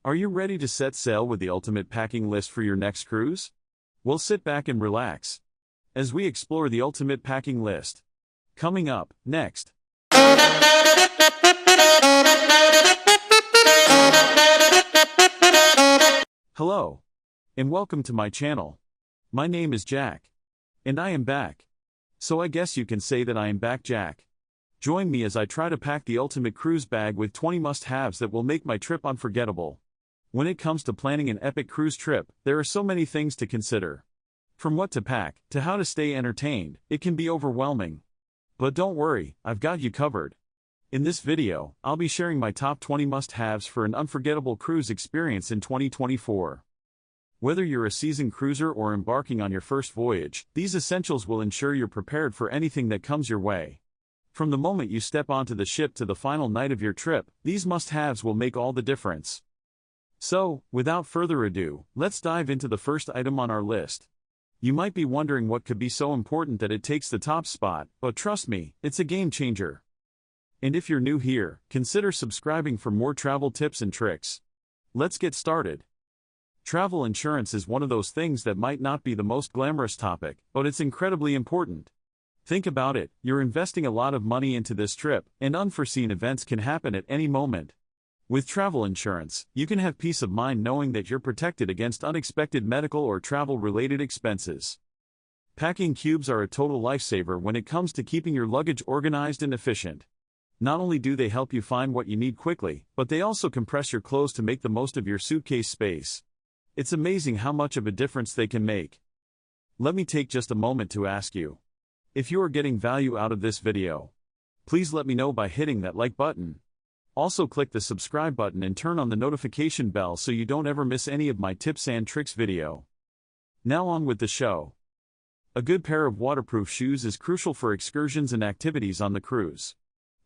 Are you ready to set sail with the ultimate packing list for your next cruise? Well, sit back and relax as we explore the ultimate packing list. Coming up next. Hello, and welcome to my channel. My name is Jack, and I am back. So I guess you can say that I am back, Jack. Join me as I try to pack the ultimate cruise bag with 20 must-haves that will make my trip unforgettable. When it comes to planning an epic cruise trip, there are so many things to consider. From what to pack, to how to stay entertained, it can be overwhelming. But don't worry, I've got you covered. In this video, I'll be sharing my top 20 must-haves for an unforgettable cruise experience in 2024. Whether you're a seasoned cruiser or embarking on your first voyage, these essentials will ensure you're prepared for anything that comes your way. From the moment you step onto the ship to the final night of your trip, these must-haves will make all the difference. So, without further ado, let's dive into the first item on our list. You might be wondering what could be so important that it takes the top spot, but trust me, it's a game changer. And if you're new here, consider subscribing for more travel tips and tricks. Let's get started. Travel insurance is one of those things that might not be the most glamorous topic, but it's incredibly important. Think about it, you're investing a lot of money into this trip, and unforeseen events can happen at any moment. With travel insurance, you can have peace of mind knowing that you're protected against unexpected medical or travel-related expenses. Packing cubes are a total lifesaver when it comes to keeping your luggage organized and efficient. Not only do they help you find what you need quickly, but they also compress your clothes to make the most of your suitcase space. It's amazing how much of a difference they can make. Let me take just a moment to ask you, if you are getting value out of this video, please let me know by hitting that like button. Also click the subscribe button and turn on the notification bell so you don't ever miss any of my tips and tricks video. Now on with the show. A good pair of waterproof shoes is crucial for excursions and activities on the cruise.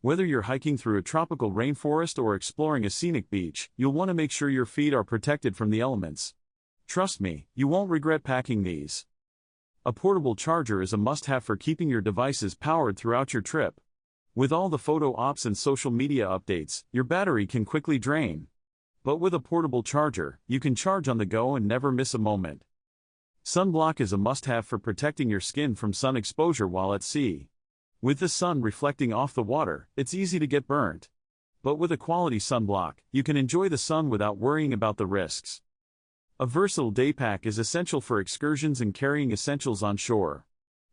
Whether you're hiking through a tropical rainforest or exploring a scenic beach, you'll want to make sure your feet are protected from the elements. Trust me, you won't regret packing these. A portable charger is a must-have for keeping your devices powered throughout your trip. With all the photo ops and social media updates, your battery can quickly drain. But with a portable charger, you can charge on the go and never miss a moment. Sunblock is a must-have for protecting your skin from sun exposure while at sea. With the sun reflecting off the water, it's easy to get burnt. But with a quality sunblock, you can enjoy the sun without worrying about the risks. A versatile day pack is essential for excursions and carrying essentials on shore.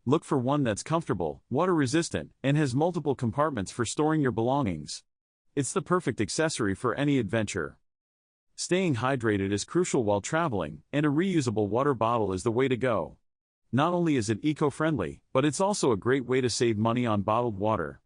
Look for one that's comfortable, water-resistant, and has multiple compartments for storing your belongings. It's the perfect accessory for any adventure. Staying hydrated is crucial while traveling, and a reusable water bottle is the way to go. Not only is it eco-friendly, but it's also a great way to save money on bottled water.